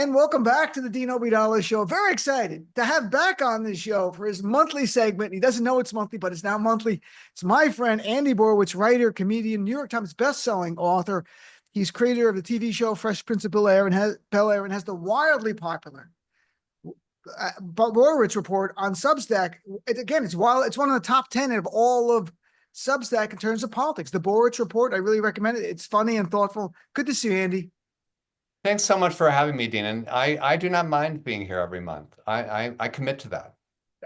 And welcome back to the Dean Obeidallah Show. Very excited to have back on this show for his monthly segment. He doesn't know it's monthly, but it's now monthly. It's my friend, Andy Borowitz, writer, comedian, New York Times bestselling author. He's creator of the TV show Fresh Prince of Bel-Air and has the wildly popular Borowitz Report on Substack. It's wild. It's one of the top 10 of all of Substack in terms of politics. The Borowitz Report, I really recommend it. It's funny and thoughtful. Good to see you, Andy. Thanks so much for having me, Dean. And I do not mind being here every month. I commit to that.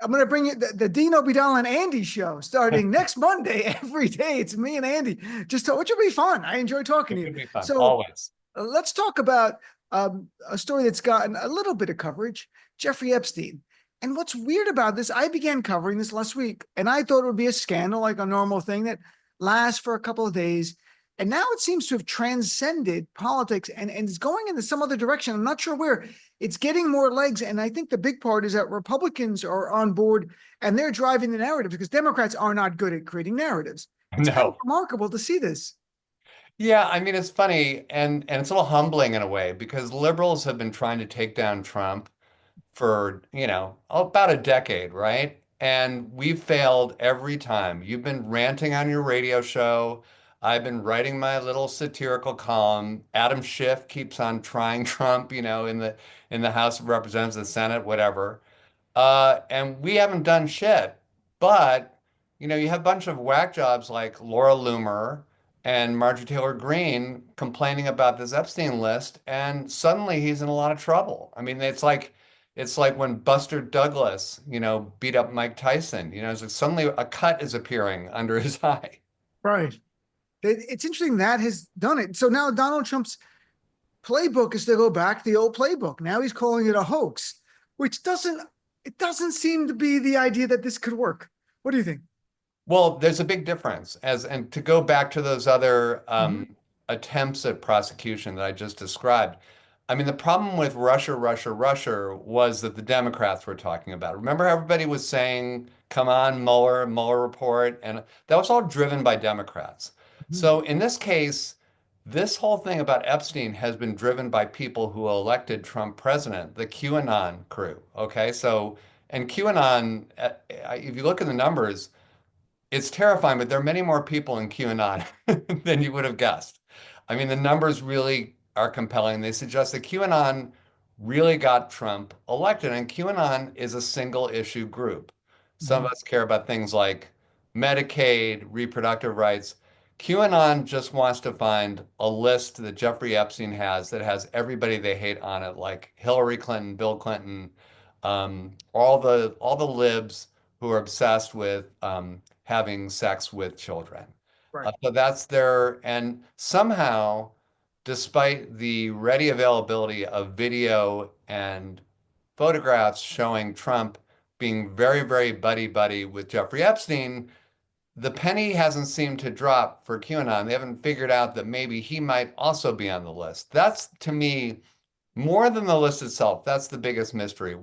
I'm going to bring you the Dean Obeidallah and Andy show starting next Monday. Every day, it's me and Andy. Which will be fun. I enjoy talking to you. It'll be fun, So always. let's talk about a story that's gotten a little bit of coverage, Jeffrey Epstein. And what's weird about this, I began covering this last week, and I thought it would be a scandal, like a normal thing that lasts for a couple of days. And now it seems to have transcended politics and is going into some other direction. I'm not sure where. It's getting more legs. And I think the big part is that Republicans are on board and they're driving the narrative because Democrats are not good at creating narratives. It's kind of No. remarkable to see this. Yeah, I mean, it's funny and it's a little humbling in a way because liberals have been trying to take down Trump for, about a decade, right? And we've failed every time. You've been ranting on your radio show. I've been writing my little satirical column. Adam Schiff keeps on trying Trump, in the House of Representatives, the Senate, whatever. And we haven't done shit. But, you have a bunch of whack jobs like Laura Loomer and Marjorie Taylor Greene complaining about this Epstein list, and suddenly he's in a lot of trouble. I mean, it's like when Buster Douglas, beat up Mike Tyson. It's like suddenly a cut is appearing under his eye. Right. It's interesting that has done it. So now Donald Trump's playbook is to go back to the old playbook. Now he's calling it a hoax, which doesn't seem to be the idea that this could work. What do you think? Well, there's a big difference and to go back to those other Mhm. attempts at prosecution that I just described. I mean, the problem with Russia was that the Democrats were talking about it. Remember, everybody was saying, come on, Mueller report. And that was all driven by Democrats. Mhm. So in this case, this whole thing about Epstein has been driven by people who elected Trump president, the QAnon crew. Okay. So, and QAnon, if you look at the numbers, it's terrifying, but there are many more people in QAnon than you would have guessed. I mean, the numbers really are compelling. They suggest that QAnon really got Trump elected, and QAnon is a single issue group. Some Mhm. of us care about things like Medicaid, reproductive rights. QAnon just wants to find a list that Jeffrey Epstein has that has everybody they hate on it, like Hillary Clinton, Bill Clinton, all the libs who are obsessed with having sex with children. Right. So that's their, and somehow, despite the ready availability of video and photographs showing Trump being very, very buddy-buddy with Jeffrey Epstein, the penny hasn't seemed to drop for QAnon. They haven't figured out that maybe he might also be on the list. That's, to me, more than the list itself. That's the biggest mystery.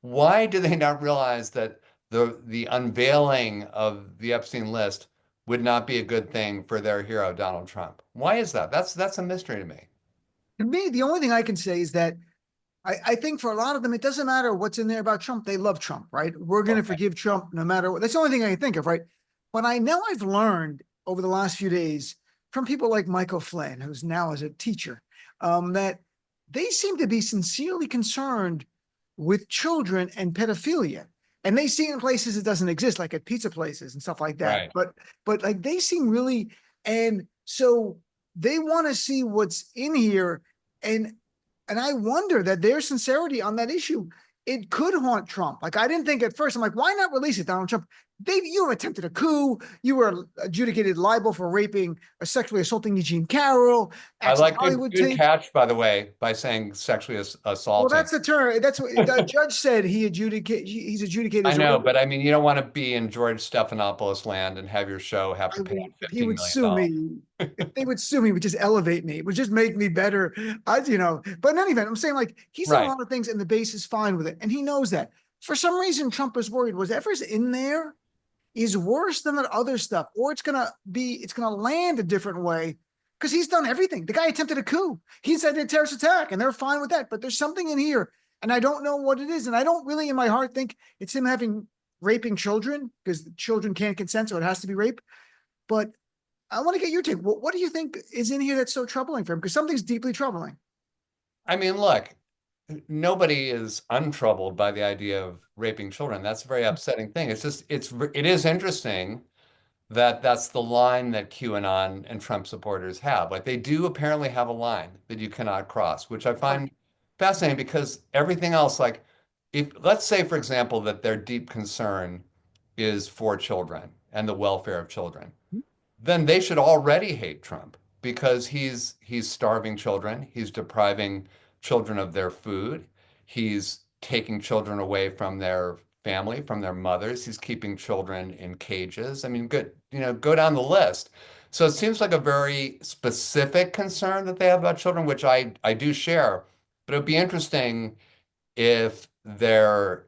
Why do they not realize that the unveiling of the Epstein list would not be a good thing for their hero, Donald Trump? Why is that? That's a mystery to me. To me, the only thing I can say is that I think for a lot of them, it doesn't matter what's in there about Trump. They love Trump, right? We're going to Okay. forgive Trump no matter what. That's the only thing I can think of, right? But I know I've learned over the last few days from people like Michael Flynn, who's now as a teacher, that they seem to be sincerely concerned with children and pedophilia. And they see it in places it doesn't exist, like at pizza places and stuff like that. Right. But like they seem really, and so they want to see what's in here. And and I wonder that their sincerity on that issue, it could haunt Trump. Like I didn't think at first, I'm like, why not release it, Donald Trump? You attempted a coup. You were adjudicated liable for raping or sexually assaulting Eugene Carroll. I Access like Hollywood good tape. catch, by the way, by saying sexually Well, assaulting. that's the term. That's what the judge said. He's adjudicated I as a know, rape. but I mean, you don't want to be in George Stephanopoulos land and have your show have to pay out He $15 would million sue dollars. me. If they would sue me, it would just elevate me. It would just make me better. But in any event, I'm saying like he's done a Right. lot of things and the base is fine with it. And he knows that. For some reason, Trump is worried whatever's in there is worse than that other stuff, or it's gonna land a different way. because he's done everything. The guy attempted a coup. He said a terrorist attack, and they're fine with that. But there's something in here, and I don't know what it is. And I don't really, in my heart, think it's him raping children, because children can't consent, so it has to be rape. But I want to get your take. What do you think is in here that's so troubling for him? Because something's deeply troubling. I mean, look, nobody is untroubled by the idea of raping children. That's a very upsetting thing. It is interesting that that's the line that QAnon and Trump supporters have. Like they do apparently have a line that you cannot cross, which I find fascinating because everything else, like if let's say, for example, that their deep concern is for children and the welfare of children, then they should already hate Trump because he's starving children, he's depriving children of their food, he's taking children away from their family, from their mothers, he's keeping children in cages. I mean, good, go down the list. So it seems like a very specific concern that they have about children, which I do share. But it would be interesting if their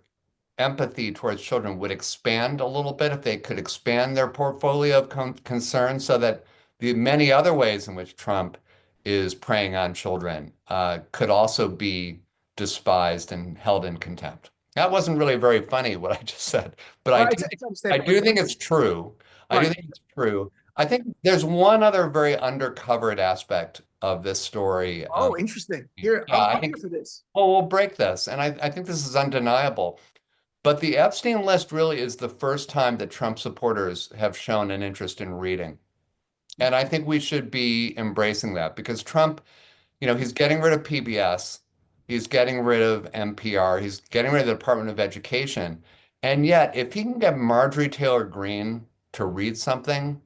empathy towards children would expand a little bit, if they could expand their portfolio of concern so that the many other ways in which Trump is preying on children could also be despised and held in contempt. That wasn't really very funny, what I just said, but It's I understandable. do think it's true. I do Right. think it's true. I think there's one other very undercovered aspect of this story. Oh, interesting. Here, Yeah, I I'm here think, for this. well, we'll break this, and I think this is undeniable. But the Epstein list really is the first time that Trump supporters have shown an interest in reading. And I think we should be embracing that because Trump, he's getting rid of PBS, he's getting rid of NPR, he's getting rid of the Department of Education. And yet, if he can get Marjorie Taylor Greene to read something,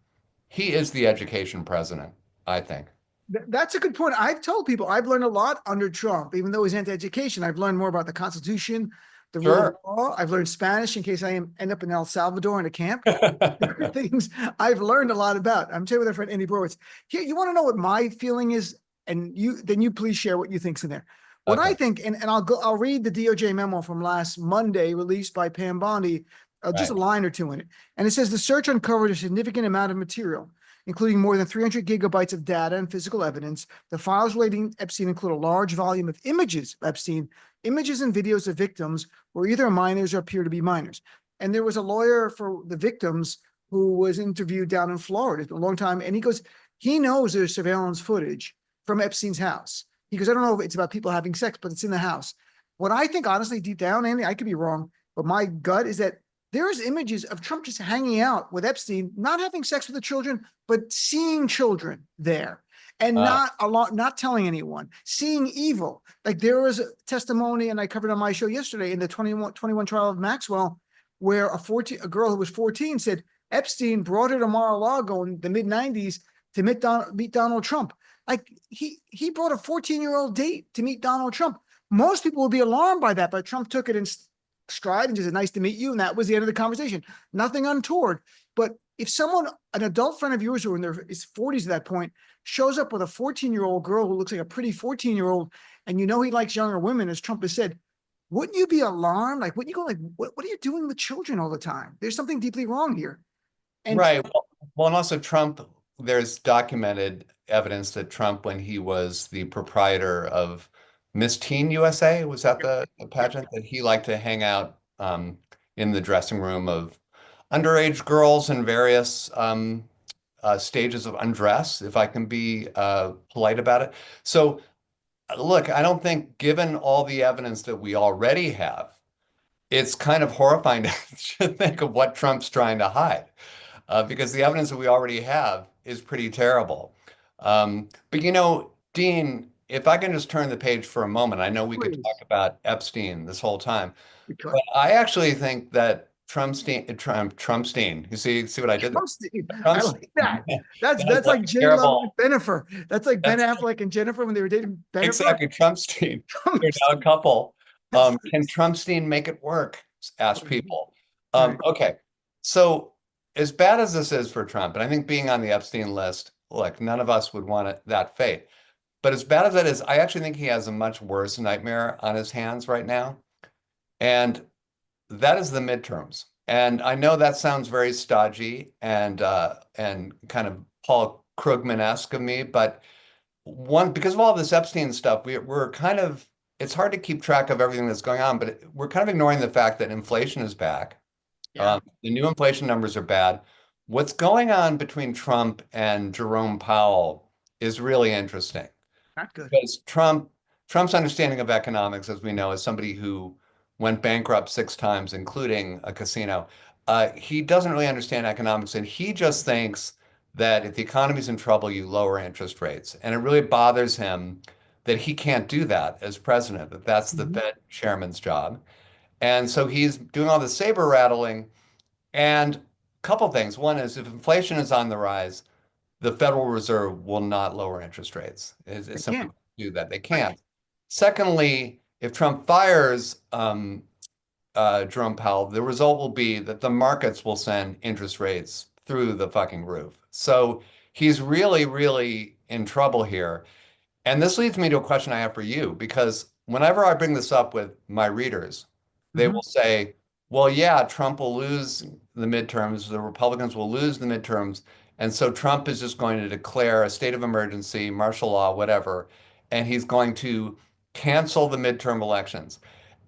he is the education president, I think. That's a good point. I've told people I've learned a lot under Trump, even though he's anti-education. I've learned more about the Constitution, the rule of Sure. law. I've learned Spanish in case end up in El Salvador in a camp. There are things I've learned a lot about. I'm telling you with our friend Andy Borowitz. Here, you want to know what my feeling is, and you please share what you think's in there. What I Okay. think, and I'll read the DOJ memo from last Monday released by Pam Bondi, just a Right. line or two in it, and it says the search uncovered a significant amount of material, including more than 300 gigabytes of data and physical evidence. The files relating to Epstein include a large volume of images of Epstein, images and videos of victims who are either minors or appear to be minors. And there was a lawyer for the victims who was interviewed down in Florida a long time. And he goes, he knows there's surveillance footage from Epstein's house. He goes, I don't know if it's about people having sex, but it's in the house. What I think, honestly, deep down, Andy, I could be wrong, but my gut is that there's images of Trump just hanging out with Epstein, not having sex with the children, but seeing children there and Ah, not telling anyone, seeing evil. Like there was a testimony, and I covered on my show yesterday in the 21 trial of Maxwell, where a girl who was 14 said Epstein brought her to Mar-a-Lago in the mid-90s to meet Donald Trump. Like he brought a 14-year-old date to meet Donald Trump. Most people would be alarmed by that, but Trump took it in stride and just said, nice to meet you. And that was the end of the conversation. Nothing untoward. But if an adult friend of yours who in their 40s at that point, shows up with a 14-year-old girl who looks like a pretty 14-year-old, and he likes younger women, as Trump has said, wouldn't you be alarmed? Like, wouldn't you go like, what are you doing with children all the time? There's something deeply wrong here. And right. Well, and also Trump, there's documented evidence that Trump, when he was the proprietor of Miss Teen USA, was that the pageant, that he liked to hang out in the dressing room of underage girls in various stages of undress, if I can be polite about it. So, look, I don't think, given all the evidence that we already have, it's kind of horrifying to think of what Trump's trying to hide, because the evidence that we already have is pretty terrible. But Dean, if I can just turn the page for a moment, I know we could talk please, about Epstein this whole time, we could. but I actually think that Trumpstein, you see what I did there? Trumpstein. I Trumpstein, like that. That's that is that's like like a J Lo and terrible, Bennifer. That's like Ben that's Affleck and Jennifer when they were dating Bennifer. exactly Trumpstein. They're now a Trumpstein. couple. That's Can Trumpstein make it work? Ask right. people. Right. Okay. So as bad as this is for Trump, and I think being on the Epstein list, look, none of us would want that fate. But as bad as that is, I actually think he has a much worse nightmare on his hands right now. And that is the midterms. And I know that sounds very stodgy and kind of Paul Krugman-esque of me, but one, because of all this Epstein stuff, we're kind of, it's hard to keep track of everything that's going on, but we're kind of ignoring the fact that inflation is back. Yeah, The new inflation numbers are bad. What's going on between Trump and Jerome Powell is really interesting not good. because Trump's understanding of economics, as we know, is somebody who went bankrupt 6 times, including a casino. He doesn't really understand economics, and he just thinks that if the economy's in trouble, you lower interest rates. And it really bothers him that he can't do that as president, that that's the Mhm. Fed chairman's job. And so he's doing all the saber rattling. And a couple things. One is if inflation is on the rise, the Federal Reserve will not lower interest rates. They It's simply can't. can't do that. They Right. can't. Secondly, if Trump fires Jerome Powell, the result will be that the markets will send interest rates through the fucking roof. So he's really, really in trouble here. And this leads me to a question I have for you, because whenever I bring this up with my readers, they Mhm. will say, well, yeah, Trump will lose the midterms, the Republicans will lose the midterms. And so Trump is just going to declare a state of emergency, martial law, whatever, and he's going to cancel the midterm elections.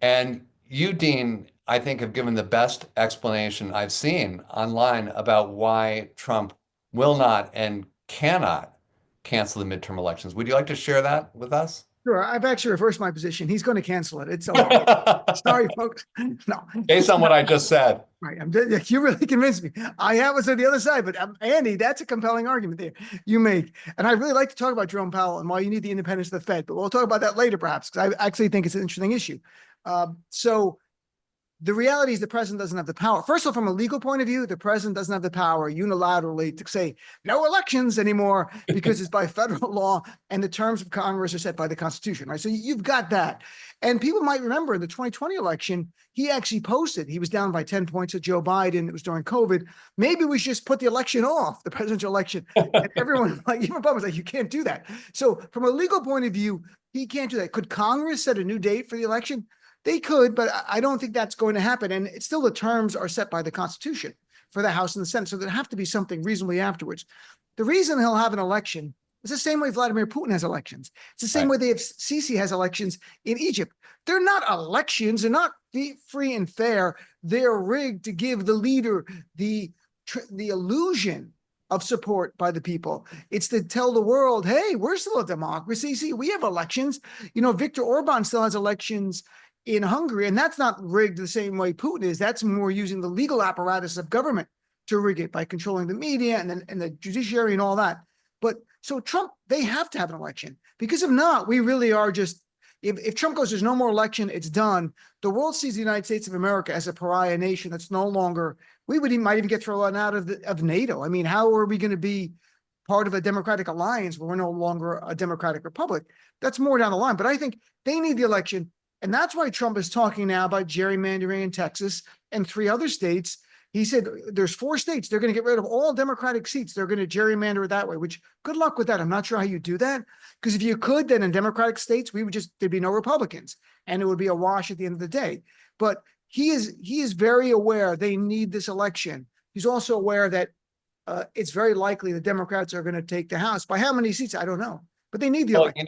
And you, Dean, I think have given the best explanation I've seen online about why Trump will not and cannot cancel the midterm elections. Would you like to share that with us? Sure. I've actually reversed my position. He's going to cancel it. It's over. Sorry, folks. No, Based on what I just said. right. You really convinced me. I was on the other side, but Andy, that's a compelling argument there you make. And I really like to talk about Jerome Powell and why you need the independence of the Fed, but we'll talk about that later, perhaps, because I actually think it's an interesting issue. So the reality is the president doesn't have the power. First of all, from a legal point of view, the president doesn't have the power unilaterally to say no elections anymore because it's by federal law and the terms of Congress are set by the Constitution, right? So you've got that. And people might remember in the 2020 election, he actually posted, he was down by 10 points at Joe Biden. It was during COVID. Maybe we should just put the election off, the presidential election. And everyone, like even Obama was like, you can't do that. So from a legal point of view, he can't do that. Could Congress set a new date for the election? They could, but I don't think that's going to happen. And it's still the terms are set by the Constitution for the House and the Senate. So there have to be something reasonably afterwards. The reason he'll have an election is the same way Vladimir Putin has elections. It's the same Right. way Sisi has elections in Egypt. They're not elections. They're not free and fair. They're rigged to give the leader the illusion of support by the people. It's to tell the world, hey, we're still a democracy. See, we have elections. Viktor Orban still has elections in Hungary, and that's not rigged the same way Putin is. That's more using the legal apparatus of government to rig it by controlling the media and the judiciary and all that. But so Trump, they have to have an election, because if not, we really are just, if Trump goes, there's no more election, it's done. The world sees the United States of America as a pariah nation that's no longer, might even get thrown out of NATO. I mean, how are we going to be part of a democratic alliance where we're no longer a democratic republic? That's more down the line. But I think they need the election. And that's why Trump is talking now about gerrymandering in Texas and 3 other states. He said there's 4 states. They're going to get rid of all Democratic seats. They're going to gerrymander it that way, which good luck with that. I'm not sure how you do that. Because if you could, then in Democratic states, there'd be no Republicans and it would be a wash at the end of the day. But he is very aware they need this election. He's also aware that it's very likely the Democrats are going to take the House. By how many seats, I don't know. But they need the Well, election.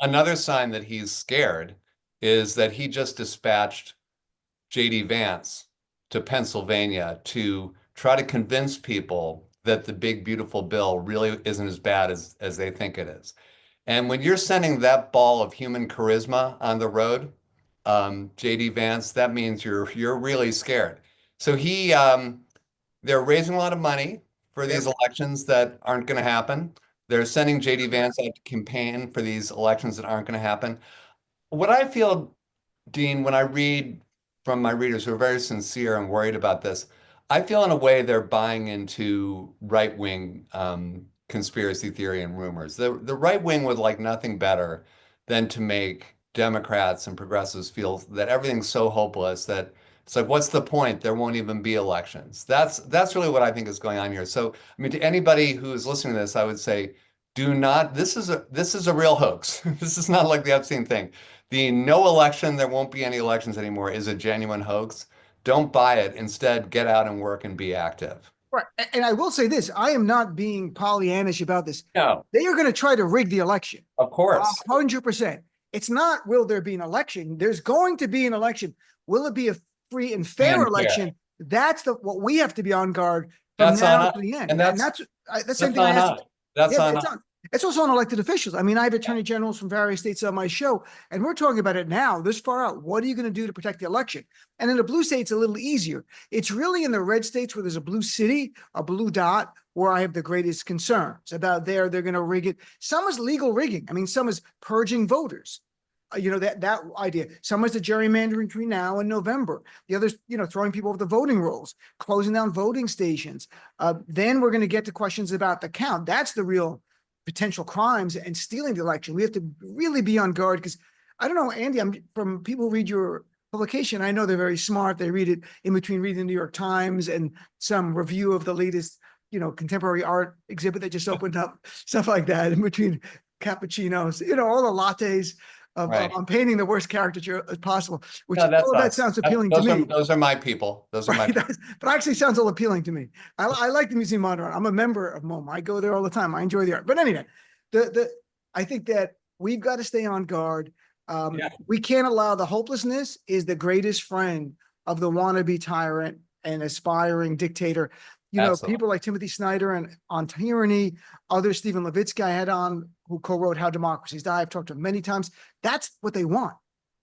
another sign that he's scared is that he just dispatched J.D. Vance to Pennsylvania to try to convince people that the big, beautiful bill really isn't as bad as they think it is. And when you're sending that ball of human charisma on the road, J.D. Vance, that means you're really scared. So they're raising a lot of money for Yep. these elections that aren't going to happen. They're sending J.D. Vance out to campaign for these elections that aren't going to happen. What I feel, Dean, when I read from my readers who are very sincere and worried about this, I feel in a way they're buying into right-wing conspiracy theory and rumors. The right wing would like nothing better than to make Democrats and progressives feel that everything's so hopeless that it's like, what's the point? There won't even be elections. That's really what I think is going on here. So, I mean, to anybody who is listening to this, I would say, do not. This is a real hoax. This is not like the Epstein thing. The no election, there won't be any elections anymore is a genuine hoax. Don't buy it. Instead, get out and work and be active. Right. And I will say this, I am not being Pollyannish about this. No, They are going to try to rig the election. of course. 100%. It's not, will there be an election? There's going to be an election. Will it be a free and Free fair and fair. election? That's what we have to be on guard from That's on now us. to the end. And And that's the same that's thing I on asked. us. That's Yeah, on it's us. on. It's also on elected officials. I mean, I have attorney generals from various states on my show, and we're talking about it now, this far out. What are you going to do to protect the election? And in the blue states, a little easier. It's really in the red states where there's a blue city, a blue dot, where I have the greatest concerns about they're going to rig it. Some is legal rigging. I mean, some is purging voters. That idea. Some is the gerrymandering between now and November. The others, throwing people over the voting rolls, closing down voting stations. Then we're going to get to questions about the count. That's the real potential crimes and stealing the election. We have to really be on guard because I don't know, Andy, I'm from people who read your publication. I know they're very smart. They read it in between reading the New York Times and some review of the latest, contemporary art exhibit that just opened up, stuff like that, in between cappuccinos, all the lattes. Right. I'm painting the worst caricature as possible, which No, that's all of that us. sounds appealing to me. Those are my people. Those are my Right. people. But actually sounds all appealing to me. I like the Museum of Modern Art. I'm a member of MoMA. I go there all the time. I enjoy the art. But anyway, I think that we've got to stay on guard. Yeah, We can't allow the hopelessness is the greatest friend of the wannabe tyrant and aspiring dictator. absolutely. People like Timothy Snyder and on tyranny, other Stephen Levitsky I had on who co-wrote How Democracies Die. I've talked to him many times. That's what they want.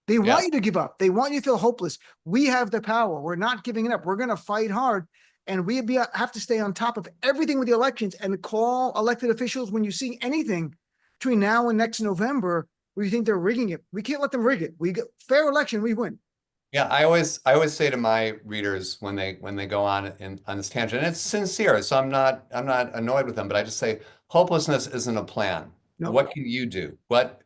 They Yeah. want you to give up. They want you to feel hopeless. We have the power. We're not giving it up. We're going to fight hard. And have to stay on top of everything with the elections and call elected officials when you see anything between now and next November where you think they're rigging it. We can't let them rig it. We get fair election, we win. Yeah, I always say to my readers when they go on this tangent, and it's sincere, so I'm not annoyed with them, but I just say hopelessness isn't a plan. No. What can you do? What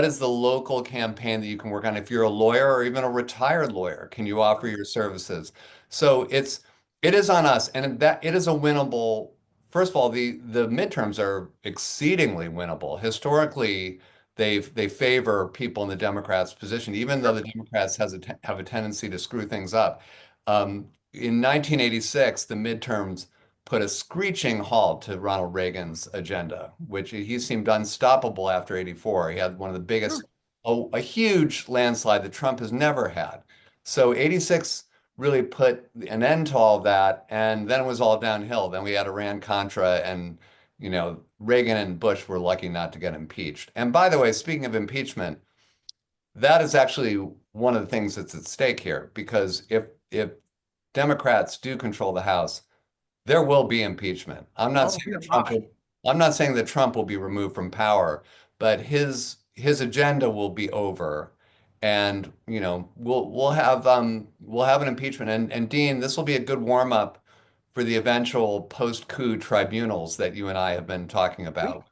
is the local campaign that you can work on? If you're a lawyer or even a retired lawyer, can you offer your services? So it is on us, and that it is a winnable. First of all, the midterms are exceedingly winnable. Historically, they favor people in the Democrats' position, even though the Democrats have a tendency to screw things up. In 1986, the midterms put a screeching halt to Ronald Reagan's agenda, which he seemed unstoppable after 84. He had one of the biggest, a huge landslide that Trump has never had. So 86 really put an end to all of that, and then it was all downhill. Then we had Iran-Contra, and Reagan and Bush were lucky not to get impeached. And by the way, speaking of impeachment, that is actually one of the things that's at stake here, because if Democrats do control the House, there will be impeachment. Oh, yeah, I'm not saying that Trump will be removed from power, but his agenda will be over. And we'll have an impeachment. And Dean, this will be a good warm up for the eventual post-coup tribunals that you and I have been talking about.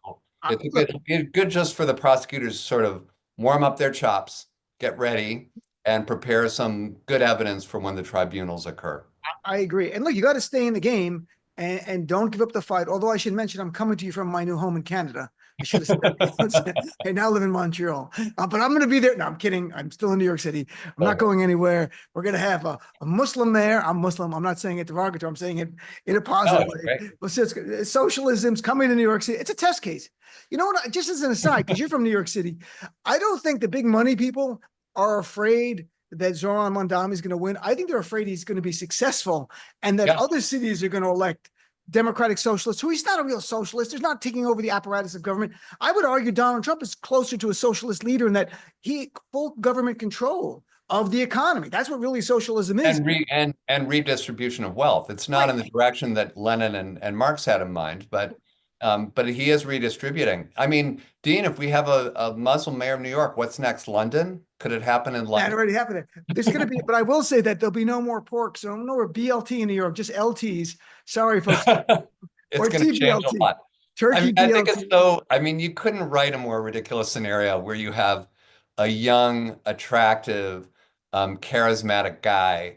It'll be good just for the prosecutors to sort of warm up their chops, get ready, and prepare some good evidence for when the tribunals occur. I agree. And look, you got to stay in the game and don't give up the fight. Although I should mention, I'm coming to you from my new home in Canada. I should have said, I now live in Montreal, but I'm going to be there. No, I'm kidding. I'm still in New York City. I'm not going anywhere. We're going to have a Muslim there. I'm Muslim. I'm not saying it derogatory. I'm saying it in a positive way. Well, socialism's coming to New York City. It's a test case. You know what? Just as an aside, because you're from New York City, I don't think the big money people are afraid that Zoran Mondami is going to win. I think they're afraid he's going to be successful and that other cities are going to elect Democratic socialists, who he's not a real socialist. He's not taking over the apparatus of government. I would argue Donald Trump is closer to a socialist leader in that he full government control of the economy. That's what really socialism is. And redistribution of wealth. It's not in the direction that Lenin and Marx had in mind, but he is redistributing. I mean, Dean, if we have a Muslim mayor of New York, what's next? London? Could it happen in London? That already happened. There's going to be, but I will say that there'll be no more pork. So no more BLT in New York, just LTs. Sorry, folks. It's going to change a lot. Turkey I think BLT. it's so, I mean, you couldn't write a more ridiculous scenario where you have a young, attractive, charismatic guy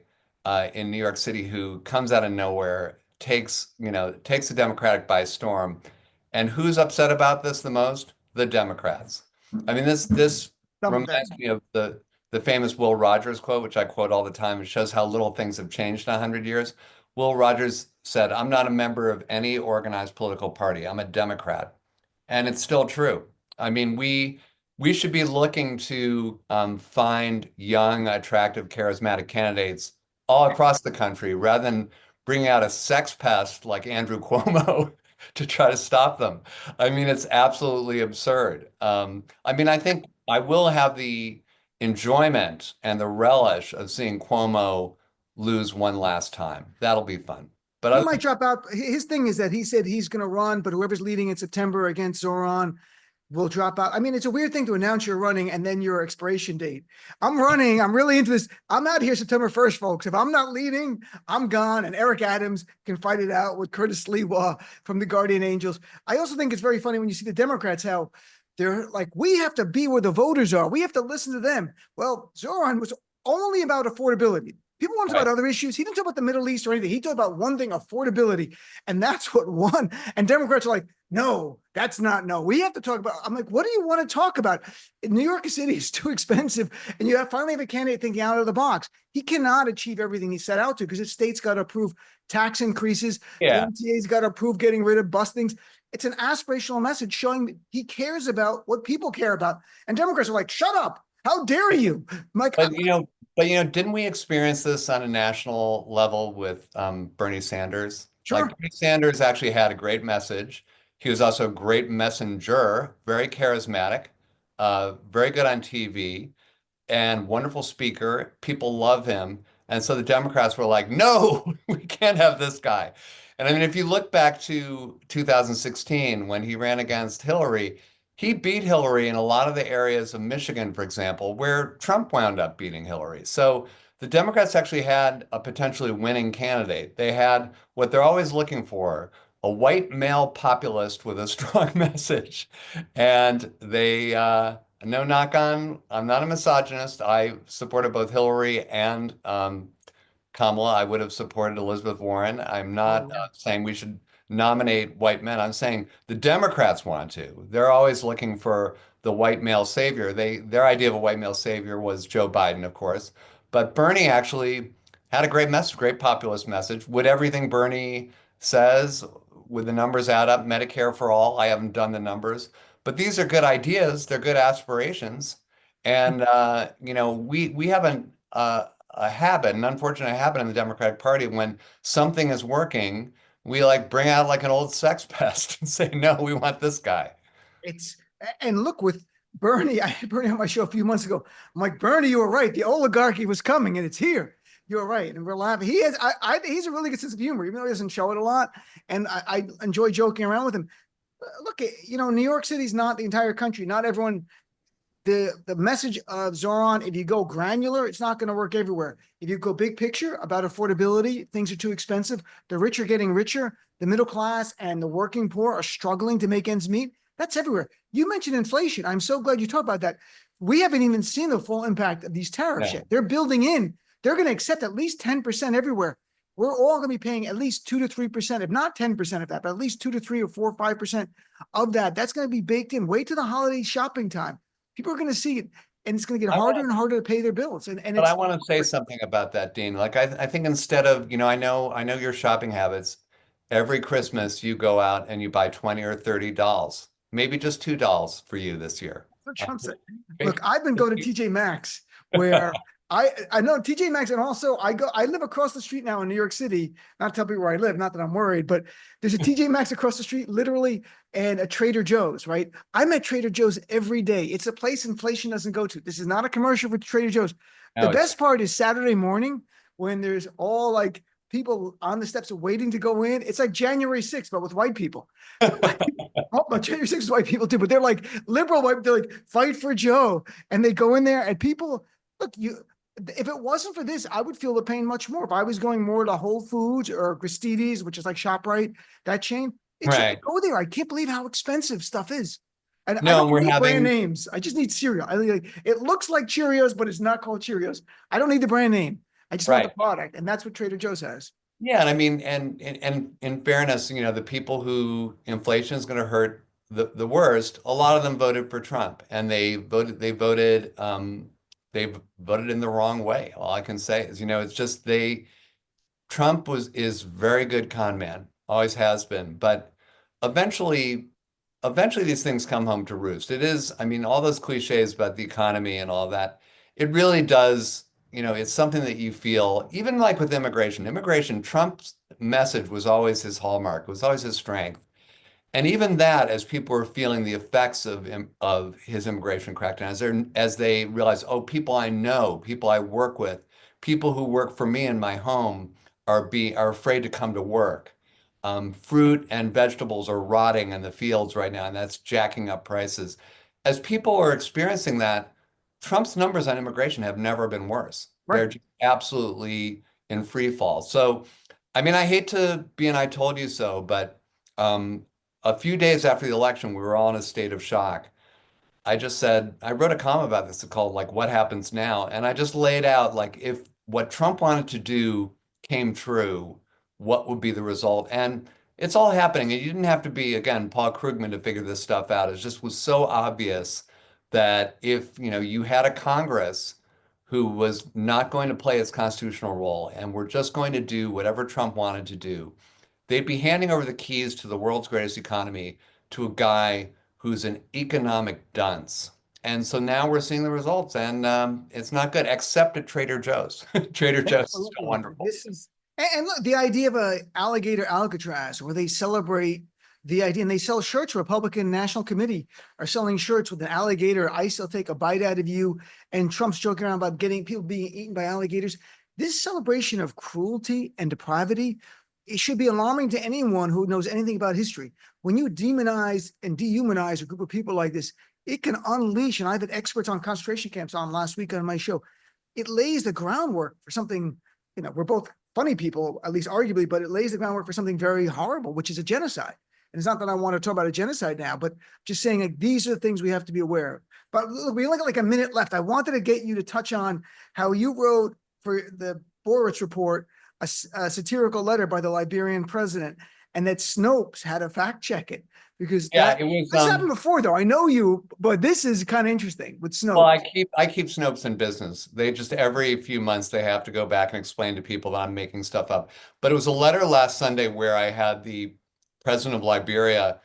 in New York City who comes out of nowhere, takes the Democratic by storm. And who's upset about this the most? The Democrats. I mean, this reminds me of the famous Will Rogers quote, which I quote all the time. It shows how little things have changed in 100 years. Will Rogers said, "I'm not a member of any organized political party. I'm a Democrat." And it's still true. I mean, we should be looking to find young, attractive, charismatic candidates all across the country rather than bring out a sex pest like Andrew Cuomo to try to stop them. I mean, it's absolutely absurd. I mean, I think I will have the enjoyment and the relish of seeing Cuomo lose one last time. That'll be fun. But He other might drop out. His thing is that he said he's going to run, but whoever's leading in September against Zoran will drop out. I mean, it's a weird thing to announce you're running and then your expiration date. I'm running. I'm really into this. I'm out here September 1st, folks. If I'm not leading, I'm gone. And Eric Adams can fight it out with Curtis Lewa from the Guardian Angels. I also think it's very funny when you see the Democrats, how they're like, we have to be where the voters are. We have to listen to them. Well, Zoran was only about affordability. People want to talk right. about other issues. He didn't talk about the Middle East or anything. He talked about one thing, affordability. And that's what won. And Democrats are like, no, that's not no. We have to talk about. I'm like, what do you want to talk about? New York City is too expensive. And you finally have a candidate thinking out of the box. He cannot achieve everything he set out to because his state's got to approve tax increases. The Yeah. MTA's got to approve getting rid of bustings. It's an aspirational message showing he cares about what people care about. And Democrats are like, shut up. How dare you? I'm like, But didn't we experience this on a national level with Bernie Sanders? Like sure. Bernie Sanders actually had a great message. He was also a great messenger, very charismatic, very good on TV, and wonderful speaker. People love him. And so the Democrats were like, no, we can't have this guy. And I mean, if you look back to 2016 when he ran against Hillary, he beat Hillary in a lot of the areas of Michigan, for example, where Trump wound up beating Hillary. So the Democrats actually had a potentially winning candidate. They had what they're always looking for, a white male populist with a strong message. And no knock on, I'm not a misogynist. I supported both Hillary and Kamala. I would have supported Elizabeth Warren. I'm Oh, not yeah. saying we should nominate white men. I'm saying the Democrats want to. They're always looking for the white male savior. Their idea of a white male savior was Joe Biden, of course. But Bernie actually had a great message, great populist message. Would everything Bernie says, would the numbers add up? Medicare for all. I haven't done the numbers, but these are good ideas. They're good aspirations. And we have a habit, an unfortunate habit in the Democratic Party when something is working, we like bring out like an old sex pest and say, no, we want this guy. It's and look with Bernie. I had Bernie on my show a few months ago. I'm like, Bernie, you were right. The oligarchy was coming, and it's here. You're right, and we're laughing. He has. He's a really good sense of humor, even though he doesn't show it a lot. And I enjoy joking around with him. Look, New York City's not the entire country. Not everyone. The message of Zoran, if you go granular, it's not going to work everywhere. If you go big picture about affordability, things are too expensive. The rich are getting richer. The middle class and the working poor are struggling to make ends meet. That's everywhere. You mentioned inflation. I'm so glad you talked about that. We haven't even seen the full impact of these tariffs yet. No. They're building in. They're going to accept at least 10% everywhere. We're all going to be paying at least 2 to 3%, if not 10% of that, but at least 2 to 3 or 4 or 5% of that. That's going to be baked in. Wait to the holiday shopping time. People are going to see it, and it's going to get I harder want and harder to pay their bills. And but I it's want to say something about that, Dean. Like I think instead of, I know your shopping habits. Every Christmas you go out and you buy 20 or 30 dolls. Maybe just $2 for you this year. what Uh, Trump said. Look, I've been going to TJ Maxx where I know TJ Maxx, and also I live across the street now in New York City. Not tell people where I live, not that I'm worried, but there's a TJ Maxx across the street, literally, and a Trader Joe's. Right, I'm at Trader Joe's every day. It's a place inflation doesn't go to. This is not a commercial for Trader Joe's. The No, it's best part is Saturday morning when there's all like people on the steps waiting to go in. It's like January 6th, but with white people. Oh, but January 6th is white people too, but they're like liberal white. They're like fight for Joe, and they go in there, and people look. If it wasn't for this, I would feel the pain much more. If I was going more to Whole Foods or Gristedes, which is like ShopRite, that chain, it's right. go there. I can't believe how expensive stuff is. And I No, don't we're need brand having names. I just need cereal. It looks like Cheerios, but it's not called Cheerios. I don't need the brand name. I just want the right. product, and that's what Trader Joe's has. Yeah, and I mean, and in fairness, the people who inflation is going to hurt the worst, a lot of them voted for Trump, and they voted in the wrong way. All I can say is, it's just Trump is very good con man, always has been, but eventually eventually these things come home to roost. It is, I mean, all those cliches about the economy and all that, it really does, it's something that you feel, even like with immigration, Trump's message was always his hallmark, was always his strength. And even that, as people were feeling the effects of his immigration crackdown, as they realize, oh, people I know, people I work with, people who work for me in my home are afraid to come to work. Fruit and vegetables are rotting in the fields right now, and that's jacking up prices. As people are experiencing that, Trump's numbers on immigration have never been worse. Right. They're just absolutely in free fall. So, I mean, I hate to be an I told you so, but a few days after the election, we were all in a state of shock. I just said, I wrote a column about this called like What Happens Now? And I just laid out like if what Trump wanted to do came true, what would be the result? And it's all happening. And you didn't have to be, again, Paul Krugman to figure this stuff out. It just was so obvious that if, you had a Congress who was not going to play its constitutional role and were just going to do whatever Trump wanted to do, they'd be handing over the keys to the world's greatest economy to a guy who's an economic dunce. And so now we're seeing the results, and it's not good, except at Trader Joe's. Trader Joe's is still Absolutely. wonderful. This is and look, the idea of a alligator Alcatraz, where they celebrate the idea and they sell shirts. Republican National Committee are selling shirts with an alligator. ICE will take a bite out of you, and Trump's joking around about getting people being eaten by alligators. This celebration of cruelty and depravity, it should be alarming to anyone who knows anything about history. When you demonize and dehumanize a group of people like this, it can unleash, and I've had experts on concentration camps on last week on my show. It lays the groundwork for something, we're both funny people, at least arguably, but it lays the groundwork for something very horrible, which is a genocide. And it's not that I want to talk about a genocide now, but just saying like these are the things we have to be aware of. But look, we only got like a minute left. I wanted to get you to touch on how you wrote for the Borowitz report a satirical letter by the Liberian president, and that Snopes had to fact check it because Yeah, it was. this happened before, though. I know you, but this is kind of interesting with Well, Snopes. I keep Snopes in business. They just every few months they have to go back and explain to people that I'm making stuff up. But it was a letter last Sunday where I had the president of Liberia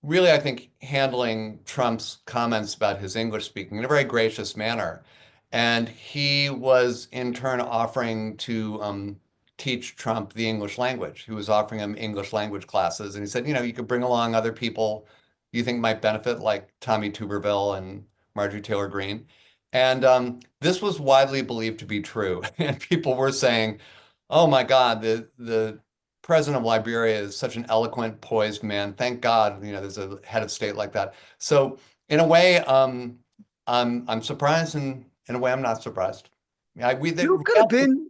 really, I think, handling Trump's comments about his English speaking in a very gracious manner. And he was in turn offering to teach Trump the English language. He was offering him English language classes. And he said, you could bring along other people you think might benefit, like Tommy Tuberville and Marjorie Taylor Greene. And this was widely believed to be true. And people were saying, oh my God, the president of Liberia is such an eloquent, poised man. Thank God, there's a head of state like that. So in a way, I'm surprised, and in a way, I'm not surprised. You could have been.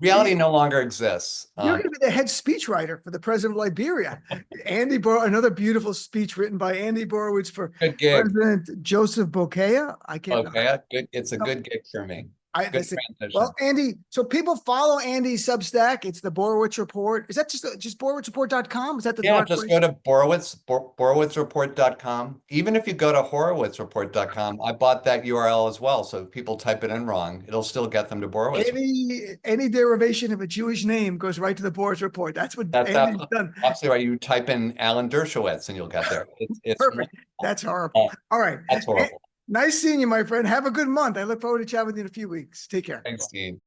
Reality no longer exists. You're going to be the head speechwriter for the president of Liberia. Another beautiful speech written by Andy Borowitz for Good gig. President Joseph Bokea. I can't. Okay, good. It's a good gig for me. Good transition. Well, Andy, so people follow Andy's Substack. It's the Borowitz Report. Is that just borowitzreport.com? Is that the direct just place? go to Borowitzreport.com. Even if you go to Horowitzreport.com, I bought that URL as well. So if people type it in wrong, it'll still get them to Borowitz. Any derivation of a Jewish name goes right to the Borowitz Report. That's what That's Andy's done. absolutely right. You type in Alan Dershowitz and you'll get there. It's Perfect. That's horrible. All right. That's horrible. Nice seeing you, my friend. Have a good month. I look forward to chatting with you in a few weeks. Take care. Thanks, Dean.